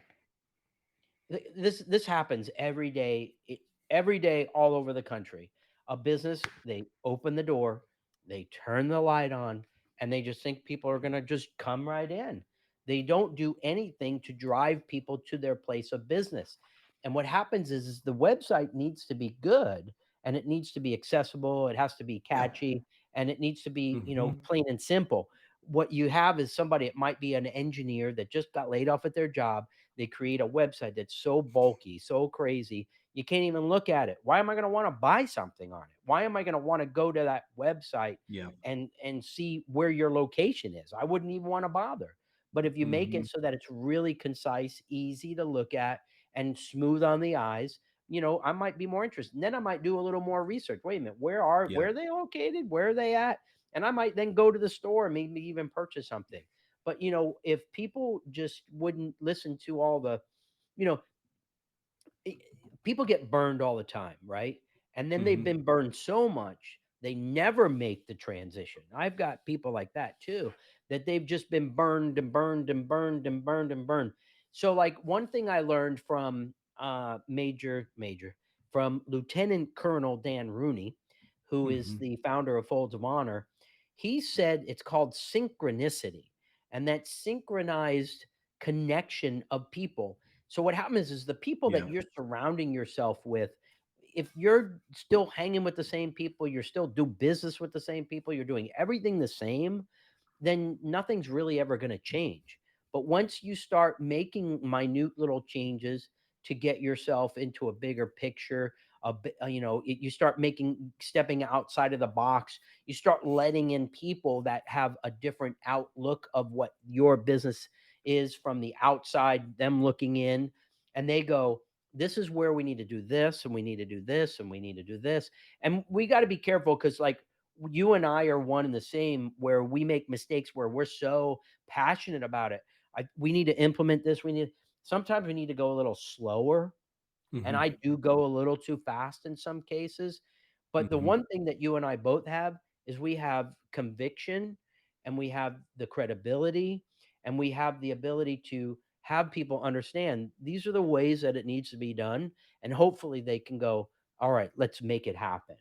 this happens every day all over the country. A business, they open the door, they turn the light on, and they just think people are going to just come right in. They don't do anything to drive people to their place of business. And what happens is the website needs to be good, and it needs to be accessible, it has to be Yeah. catchy, and it needs to be, Hmm. plain and simple. What you have is somebody, it might be an engineer that just got laid off at their job. They create a website that's so bulky, so crazy, you can't even look at it. Why am I going to want to buy something on it? Why am I going to want to go to that website Yeah. and see where your location is? I wouldn't even want to bother. But if you make Hmm. it so that it's really concise, easy to look at, and smooth on the eyes, I might be more interested. And then I might do a little more research. Wait a minute, Yeah. where are they located? Where are they at? And I might then go to the store and maybe even purchase something. But if people just wouldn't listen to all the, you know, i- people get burned all the time, right? And then they've Hmm. been burned so much, they never make the transition. I've got people like that too, that they've just been burned and burned and burned and burned and burned. So, like, one thing I learned from Major, from Lieutenant Colonel Dan Rooney, who is Hmm. the founder of Folds of Honor, he said it's called synchronicity, and that synchronized connection of people. So what happens is the people that Yeah. you're surrounding yourself with, if you're still hanging with the same people, you're still do business with the same people, you're doing everything the same, then nothing's really ever going to change. But once you start making minute little changes to get yourself into a bigger picture, you start stepping outside of the box. You start letting in people that have a different outlook of what your business is from the outside, them looking in, and they go, this is where we need to do this, and we need to do this, and we need to do this. And we got to be careful because, like, you and I are one and the same, where we make mistakes where we're so passionate about it. We need to implement this. Sometimes we need to go a little slower, and Hmm. I do go a little too fast in some cases. But the Hmm. one thing that you and I both have is we have conviction, and we have the credibility, and we have the ability to have people understand these are the ways that it needs to be done, and hopefully they can go, all right, let's make it happen,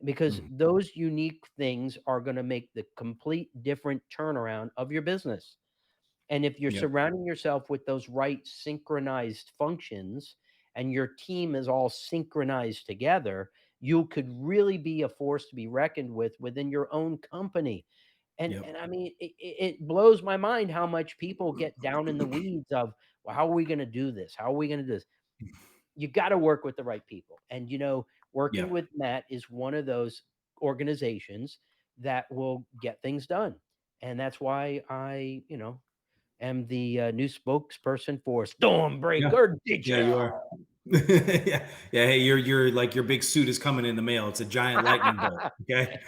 because Mm. those unique things are going to make the complete different turnaround of your business. And if you're Yep. surrounding yourself with those right synchronized functions and your team is all synchronized together, you could really be a force to be reckoned with within your own company. Yep. And I mean, it blows my mind how much people get down in the weeds of, well, how are we going to do this? How are we going to do this? You got to work with the right people. And, working Yeah. with Matt is one of those organizations that will get things done. And that's why I, am the new spokesperson for Yeah. Stormbreaker Yeah, you Digital. are. Yeah. Yeah. Hey, you're like your big suit is coming in the mail. It's a giant lightning bolt. Okay.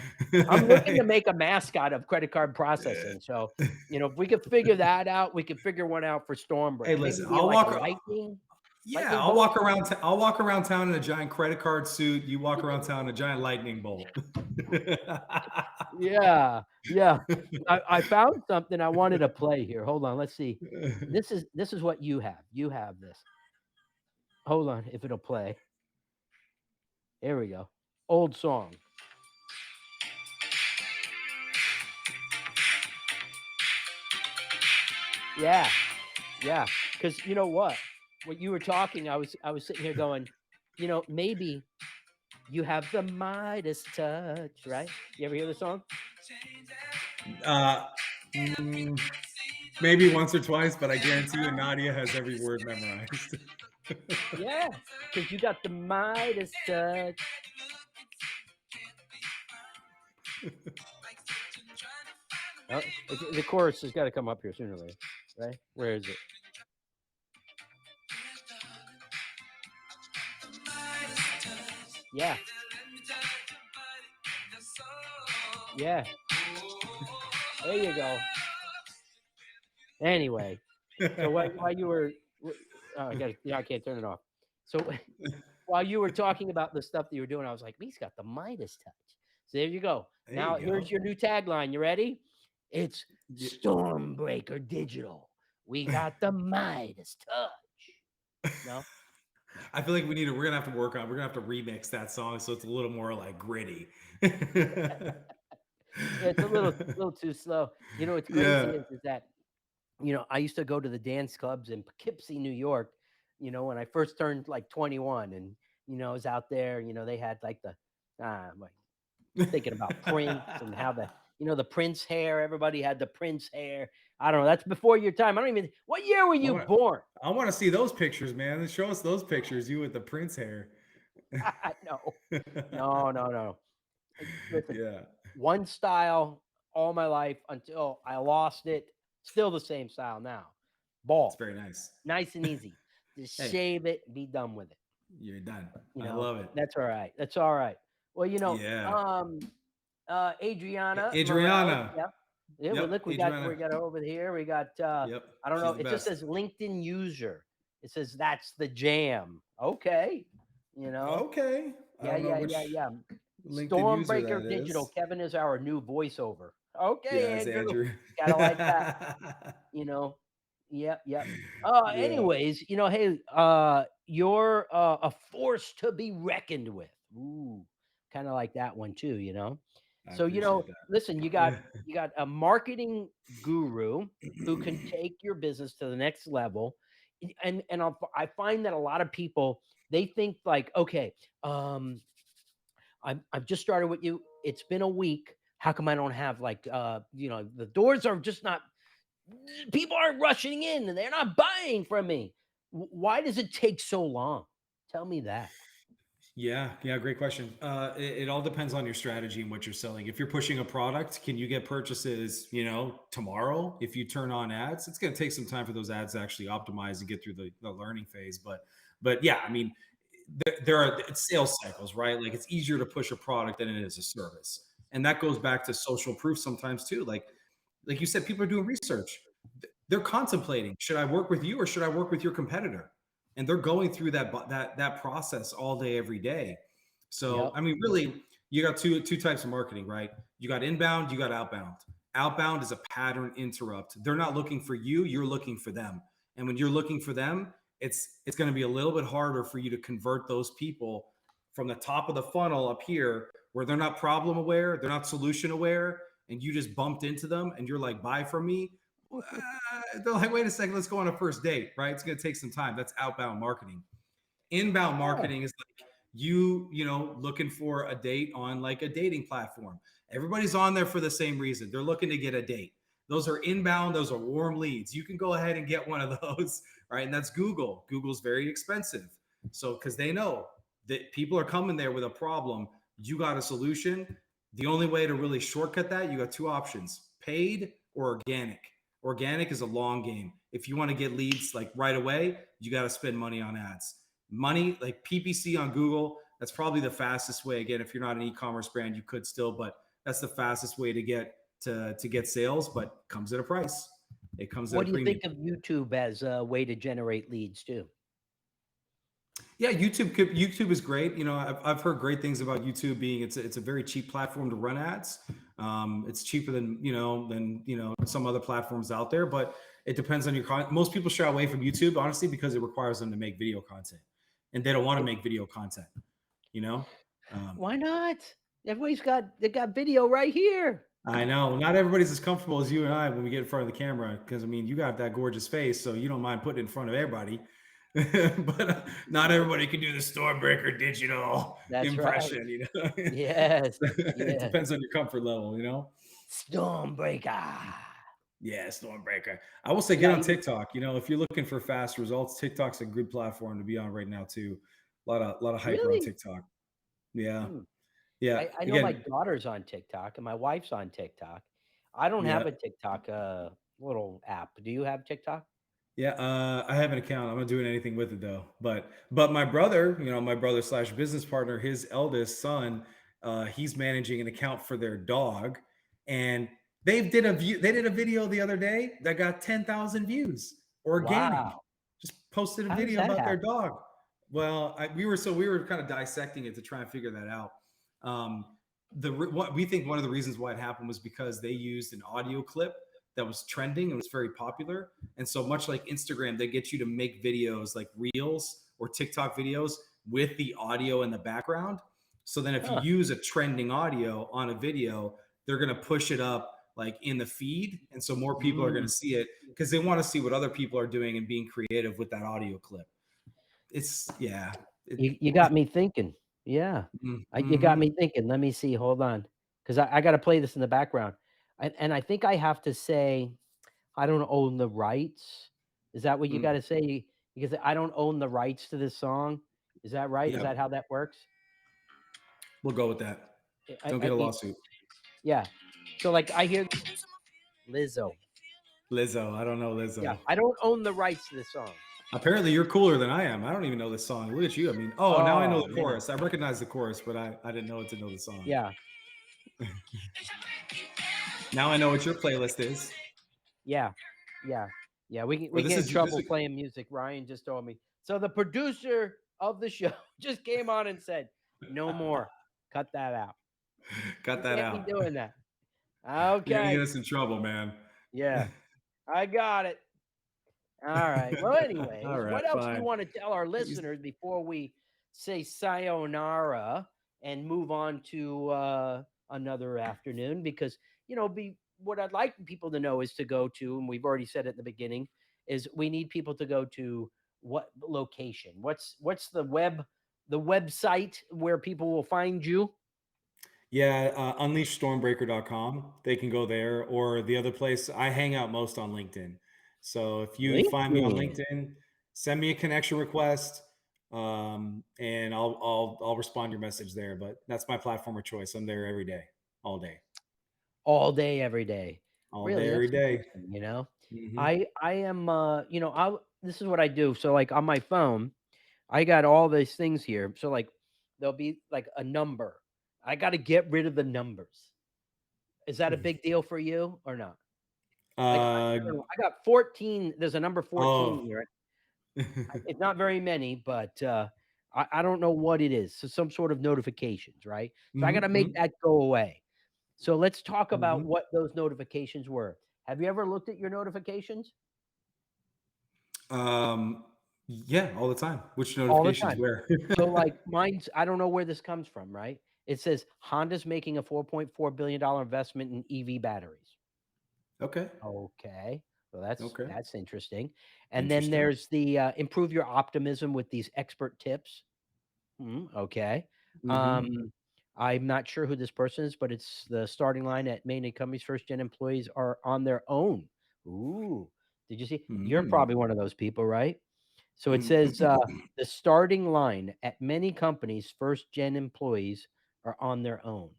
I'm looking to make a mascot of credit card processing. So, if we could figure that out, we could figure one out for Hey, Stormbreaker. Maybe listen, be like a lightning I'll bolt. walk around. I'll walk around town in a giant credit card suit. You walk around town in a giant lightning bolt. Yeah, yeah. I found something I wanted to play here. Hold on, let's see. This is what you have. You have this. Hold on, if it'll play. Here we go. Old song. Yeah, yeah. Because you know what? What you were talking, I was sitting here going, maybe you have the Midas touch, right? You ever hear the song? uh, mm, maybe once or twice, but I guarantee you, Nadia has every word memorized. Yeah, because you got the Midas touch. Oh, the chorus has got to come up here sooner or later, right? Where is it? Yeah, yeah. There you go. Anyway, so while you were, oh, I can't turn it off. So while you were talking about the stuff that you were doing, I was like, he's got the Midas touch. So there you go. There Now you here's go. your new tagline. You ready? It's Yeah. Stormbreaker Digital. We got the Midas touch. No, I feel like we're gonna have to work on. We're gonna have to remix that song so it's a little more like gritty. yeah, it's a little too slow. What's crazy Yeah. is that I used to go to the dance clubs in Poughkeepsie, New York, when I first turned like 21, and I was out there, they had like like thinking about Prince and how the Prince hair, everybody had the Prince hair. I don't know, that's before your time. I don't even What year were I you want. born? I want to see those pictures, man. Show us those pictures. You with the Prince hair. No. No, no, no. Listen, Yeah, one style all my life until I lost it. Still the same style now. it's Bald. very nice. Nice and easy. Just Hey, shave it and be done with it. you're done. I love it. That's all right. That's all right. Well, Yeah, Adriana Morel. Adriana. Yeah. Yeah, well, Yep, look, we Adriana. got over here. We got Yep, I don't know. she's the It just best. says LinkedIn user. It says that's the jam. Okay. Okay, I Yeah, don't know yeah, yeah, which yeah. LinkedIn user that Stormbreaker Digital. is. Kevin is our new voiceover. Yeah, Okay, it's Andrew. Andrew. Gotta like that. you know. Yep, yep. Yeah, Anyways, hey, you're a force to be reckoned with. Ooh, kind of like that one too, I So, appreciate listen, you got that. you got a marketing guru who can take your business to the next level. I find that a lot of people, they think like, okay, um, I've just started with you. It's been a week. How come I don't have like the doors are just not, people aren't rushing in and they're not buying from me. Why does it take so long? Tell me that. Yeah, yeah, great question. It all depends on your strategy and what you're selling. If you're pushing a product, can you get purchases, tomorrow? If you turn on ads, it's going to take some time for those ads to actually optimize and get through the learning phase. But yeah, I mean, there are it's sales cycles, right? Like it's easier to push a product than it is a service, and that goes back to social proof sometimes too. Like you said, people are doing research. They're contemplating, should I work with you or should I work with your competitor? And they're going through that process all day, every day. So, Yep. I mean, really, you got two types of marketing, right? You got inbound, you got outbound. Outbound is a pattern interrupt. They're not looking for you, you're looking for them. And when you're looking for them, it's going to be a little bit harder for you to convert those people from the top of the funnel up here where they're not problem aware, they're not solution aware, and you just bumped into them and you're like, buy from me. They're like, wait a second, let's go on a first date, right? It's going to take some time. That's outbound marketing. Inbound Yeah. marketing is like looking for a date on like a dating platform. Everybody's on there for the same reason. They're looking to get a date. Those are inbound, those are warm leads. You can go ahead and get one of those, right? And that's Google. Google's very expensive. So because they know that people are coming there with a problem, you got a solution. The only way to really shortcut that, you got two options: paid or organic. Organic is a long game. If you want to get leads like right away, you got to spend money on ads. Money like PPC on Google, that's probably the fastest way. Again, if you're not an e-commerce brand, you could still, but that's the fastest way to get sales, but comes at a price. It comes at a What do you premium. think of YouTube as a way to generate leads too? Yeah, YouTube is great. I've heard great things about YouTube being it's a very cheap platform to run ads. It's cheaper than some other platforms out there, but it depends on your content. Most people shy away from YouTube honestly because it requires them to make video content, and they don't want to make video content. You know, um, Why not? They got video right here. I know not everybody's as comfortable as you and I when we get in front of the camera because I mean you got that gorgeous face, so you don't mind putting it in front of everybody. But not everybody can do the Stormbreaker Digital That's right. impression. Yes. It Yeah. depends on your comfort level. Stormbreaker. Yeah, Stormbreaker. I will say get Yeah. on TikTok. If you're looking for fast results, TikTok's a good platform to be on right now too. A lot of hype around Really? TikTok. Yeah, Hmm. yeah. I know my Again, daughter's on TikTok and my wife's on TikTok. I don't yeah. have a TikTok little app. Do you have TikTok? Yeah, I have an account. I'm not doing anything with it though. But my brother, my brother slash business partner, his eldest son, he's managing an account for their dog, and they did a video the other day that got 10,000 views, organic. Wow. Just posted a How does video that about their happen? dog. Well, we were kind of dissecting it to try and figure that out. Um, what we think one of the reasons why it happened was because they used an audio clip that was trending and was very popular. And so much like Instagram, they get you to make videos like reels or TikTok videos with the audio in the background. So then if you Huh. use a trending audio on a video, they're going to push it up like in the feed. And so more people are going to Mm. see it because they want to see what other people are doing and being creative with that audio clip. It's yeah. You got me thinking. Yeah. You got Mm-hmm. me thinking. Let me see. Hold on. Because I got to play this in the background. And I think I have to say, I don't own the rights. Is that what you got to say? Because I don't own the rights to this song. Is that right? Is Yeah, that how that works? we'll go with that. Don't get a I lawsuit. yeah. So like I hear Lizzo. Lizzo. I don't know Yeah. Lizzo. I don't own the rights to this song. Apparently, you're cooler than I am. I don't even know this song. Look at you. I mean, oh, now I know Oh the man. chorus. I recognize the chorus, but I didn't know it to know the song. Yeah. Now I know what your playlist is. Yeah. Yeah. Yeah. Or We this get in is this trouble is playing music. Ryan just told me. So the producer of the show just came on and said, "No more. Cut that out. cut You that can't be out. doing that." You're gonna get Okay. us in trouble, man. Yeah. I got it. All right. Well, All anyways, right, what else do you fine. want to tell our listeners before we say sayonara and move on to another afternoon? Because, what I'd like people to know is to go to, and we've already said it at the beginning, is we need people to go to what location? What's the website where people will find you? Yeah, unleashstormbreaker.com. They can go there, or the other place. I hang out most on LinkedIn. So if you find me on LinkedIn. LinkedIn, send me a connection request, and I'll respond your message there. But that's my platform of choice. I'm there every day, all day, All day, every day. all day, Really, every that's day. interesting. Hmm. I am I this is what I do. So like on my phone, I got all these things here. So like there'll be like a number. I got to get rid of the numbers. Is that a big deal for you or not? Like I Uh, don't know, I got 14, there's a number 14 oh, here. It's not very many, but I don't know what it is. So some sort of notifications, right? So I got to make hmm. that go away. So let's talk about Mhm. what those notifications were. Have you ever looked at your notifications? Um, yeah, all the time. Which All the notifications? time. Where? So, like, mine's I don't know where this comes from, right? It says Honda's making a $4.4 billion investment in EV batteries. Okay. Okay. Well, Okay. that's interesting. And then Interesting. there's the improve your optimism with these expert tips. Okay. Mhm. Um, I'm not sure who this person is, but it's the starting line at many companies. First gen employees are on their own. Ooh, did you see? You're Mm. probably one of those people, right? So it says the starting line at many companies, first gen employees are on their own.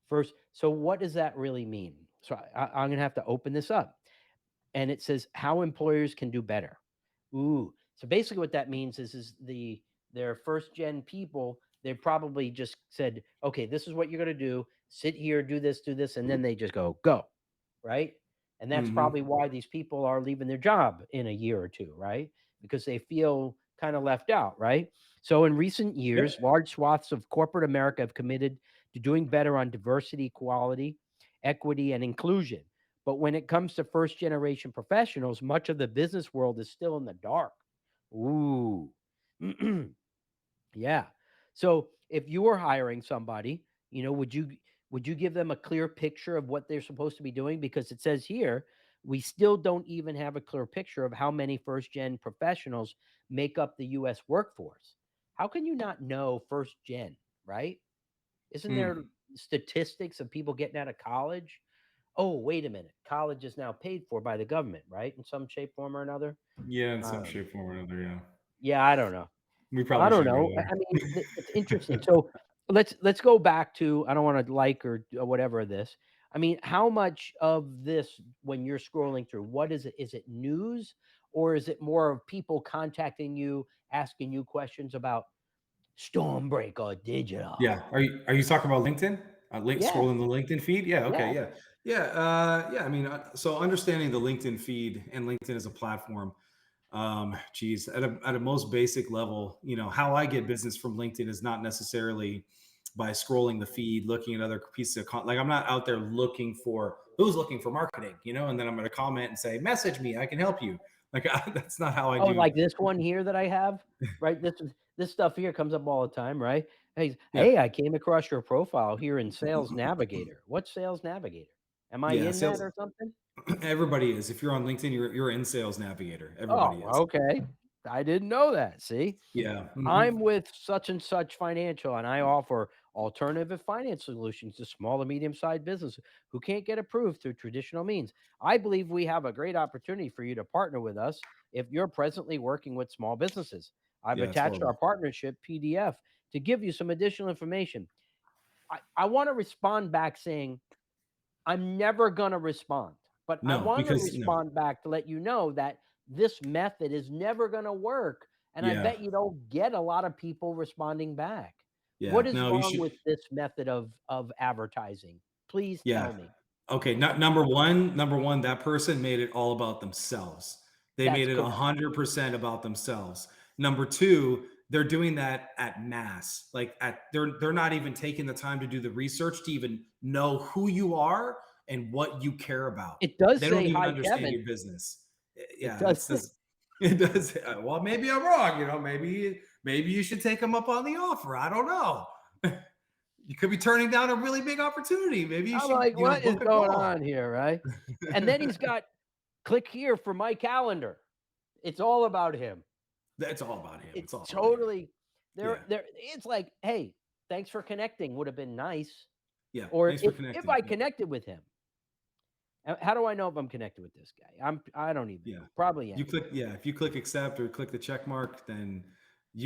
First, so what does that really mean? So I'm going to have to open this up, and it says how employers can do better. Ooh, so basically what that means is their first gen people, they probably just said, okay, this is what you're going to do. Sit here, do this, and then they just go, right? And that's Mhm. probably why these people are leaving their job in a year or two, right? Because they feel kind of left out, right? So in recent years, Yep. large swaths of corporate America have committed to doing better on diversity, equality, equity, and inclusion. But when it comes to first generation professionals, much of the business world is still in the dark. Ooh. Yeah. So if you were hiring somebody, would you give them a clear picture of what they're supposed to be doing? Because it says here, we still don't even have a clear picture of how many first gen professionals make up the US workforce. How can you not know first gen, right? Isn't Mm. there statistics of people getting out of college? Oh, wait a minute. College is now paid for by the government, right? In some shape, form, or another. Yeah, in I some don't know. shape, form, or another. Yeah. Yeah, I don't know. We I probably don't shouldn't go know. I there. mean, it's interesting. So let's go back to I don't want to like or whatever of this. I mean, how much of this when you're scrolling through, what is it? Is it news or is it more of people contacting you, asking you questions about Stormbreaker Digital? Yeah. Are you talking about LinkedIn? Yeah, Scrolling the LinkedIn feed? Yeah. Okay. yeah. Yeah. Yeah. Yeah. I mean, so understanding the LinkedIn feed and LinkedIn as a platform. Geez, at a most basic level, how I get business from LinkedIn is not necessarily by scrolling the feed, looking at other pieces of content. Like I'm not out there looking for who's looking for marketing, and then I'm going to comment and say, message me, I can help you. Like that's not how I Oh, do. like this one here that I have, right? This stuff here comes up all the time, right? Hey, Yeah. hey, I came across your profile here in Sales Navigator. What's Sales Navigator? Am I Yeah. in that Sales. or something? Everybody is. If you're on LinkedIn, you're in Sales Navigator. Everybody Oh, is. okay. I didn't know that. See, Yeah. I'm with such and such financial, and I offer alternative finance solutions to small and medium sized businesses who can't get approved through traditional means. I believe we have a great opportunity for you to partner with us if you're presently working with small businesses. I've Yeah. It's attached our horrible. partnership PDF to give you some additional information. I want to respond back saying, I'm never going to respond, but I No, want to because no. respond back to let you know that this method is never going to work. And I Yeah. bet you don't get a lot of people responding back. What Yeah. is No, you wrong should. with this method of advertising? Please tell Yeah. me. Okay, not number one, that person made it all about themselves. They That's made it correct. 100% about themselves. Number two, they're doing that at mass. Like they're not even taking the time to do the research to even know who you are and what you care about. It does They don't say even hi, understand Kevin. your business. It Yeah, does. it does. Well, maybe I'm wrong. Maybe you should take them up on the offer. I don't know. You could be turning down a really big opportunity. Maybe you I'm should, like, what is book a going call. on here? Right. And then he's got click here for my calendar. It's all about him. It's all about him. It's It's all about him. totally Yeah. there it's like, "Hey, thanks for connecting," would have been nice. Yeah. Or Thanks for if connecting. I Yeah. connected with him. How do I know if I'm connected with this guy? I don't even Yeah. know. Probably am. If you click accept or click the check mark, then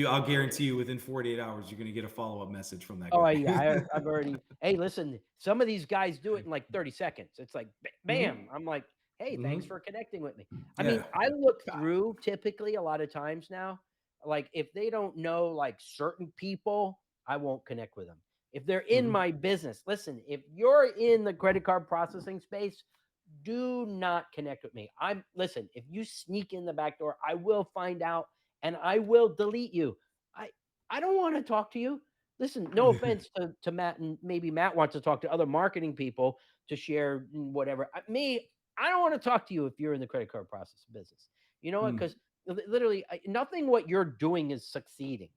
I'll guarantee you within 48 hours, you're going to get a follow up message from that Oh, guy. yeah, I've already hey, listen, some of these guys do it in like 30 seconds. It's like bam. hmm I'm like, "Hey, thanks hmm for connecting with me." I mean, Yeah. I look through typically a lot of times now, like if they don't know like certain people, I won't connect with them. If they're in hmm my business, listen, if you're in the credit card processing space, do not connect with me. I'm listen, if you sneak in the back door, I will find out and I will delete you. I I don't want to talk to you. listen, no offense to Matt, and maybe Matt wants to talk to other marketing people to share whatever. I don't want to talk to you if you're in the credit card processing business. You know what? Mm, Because literally, nothing what you're doing is succeeding.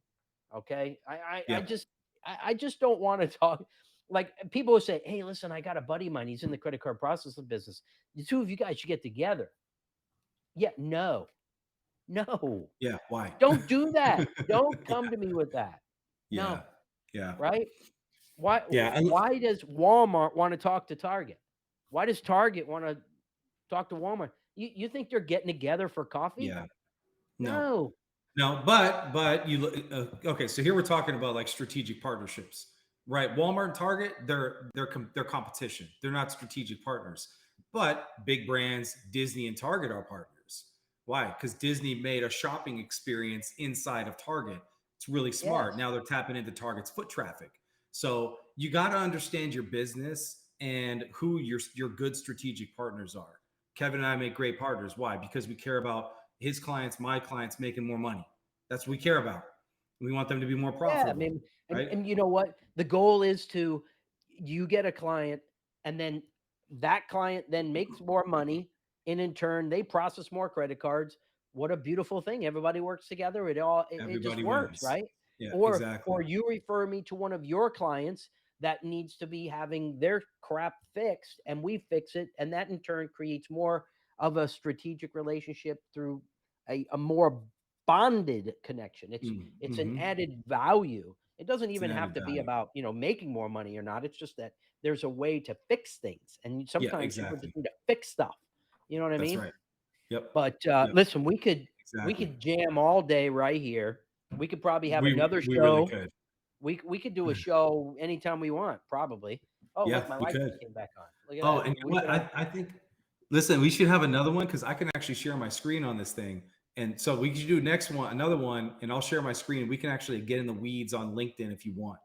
Okay, yeah, I just don't want to talk. Like people will say, "Hey, listen, I got a buddy of mine. He's in the credit card processing business. The two of you guys should get together." Yeah, no, no, yeah. Why? don't do that. Don't come to me with that. Yeah, No, yeah, right? Why yeah, why does Walmart want to talk to Target? Why does Target want to talk to Walmart? You think they're getting together for coffee? yeah. No, No. no, but you look. Okay, so here we're talking about like strategic partnerships, right? Walmart and Target, they're competition. They're not strategic partners. But big brands, Disney and Target are partners. Why? Because Disney made a shopping experience inside of Target. It's really smart. Yes. Now they're tapping into Target's foot traffic. So you got to understand your business and who your good strategic partners are. Kevin and I make great partners. Why? Because we care about his clients, my clients making more money. That's what we care about. We want them to be more Yeah, I profitable, mean, right? and you know what? The goal is to you get a client, and then that client then makes more money, and in turn they process more credit cards. What a beautiful thing. Everybody works together. It just Everybody works, wins. right? Yeah, Or exactly. you refer me to one of your clients that needs to be having their crap fixed, and we fix it, and that in turn creates more of a strategic relationship through a more bonded connection. It's an Mm-hmm. added value. It doesn't It's an even have added to be value. about, making more money or not. It's just that there's a way to fix things. And Yeah, sometimes people exactly. just need to fix stuff. You know what I That's mean? right. Yep. But Yep. listen, we Exactly. could jam all day right here. We could probably have We another we really show. could. We could do a show anytime we want, probably. Oh, look, Yeah, my we light could. just came back on. Look at Oh, that. and you We know what? could have I think listen, we should have another one because I can actually share my screen on this thing. And so we could do next one, another one, and I'll share my screen. We can actually get in the weeds on LinkedIn if you want,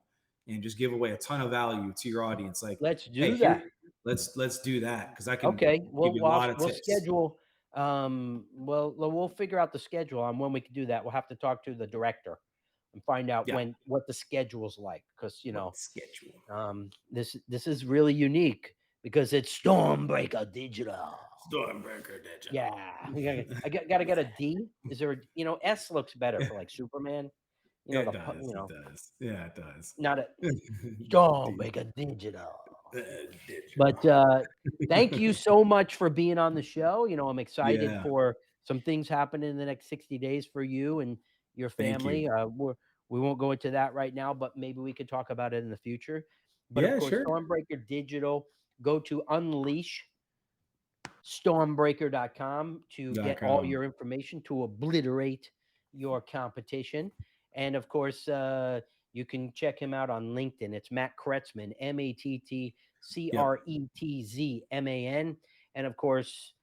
and just give away a ton of value to your audience. Like, let's hey, do that. here, let's do that because I can Okay, give you a lot of we'll tips. schedule. We'll figure out the schedule on when we can do that. We'll have to talk to the director and find out Yeah. what the schedule's like, because What schedule? this is really unique because it's Stormbreaker Digital. Stormbreaker Digital. Yeah, gotta get a D. Is there a S looks better for like Superman. It does. It does. Yeah, it does. Not a D- Stormbreaker Digital. Digital. But thank you so much for being on the show. I'm excited Yeah. for some things happening in the next 60 days for you and your Thank you. family. We won't go into that right now, but maybe we could talk about it in the future. But of Yeah, course, sure. Stormbreaker Digital, go to unleashstormbreaker.com to get all .com. your information to obliterate your competition. And of course, you can check him out on LinkedIn. It's Matt Cretzman, Yep. MattCretzman. And of course,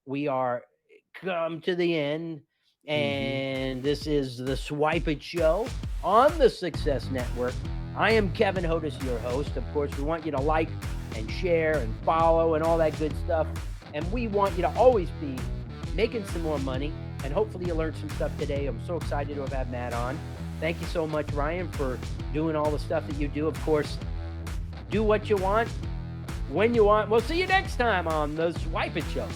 we are come to the end. Hmm. And this is the Swypit Show on the Success Network. I am Kevin Hodes, your host. Of course, we want you to like and share and follow and all that good stuff. And we want you to always be making some more money. And hopefully you learned some stuff today. I'm so excited to have had Matt on. Thank you so much, Ryan, for doing all the stuff that you do. Of course, do what you want, when you want. We'll see you next time on the Swypit Show.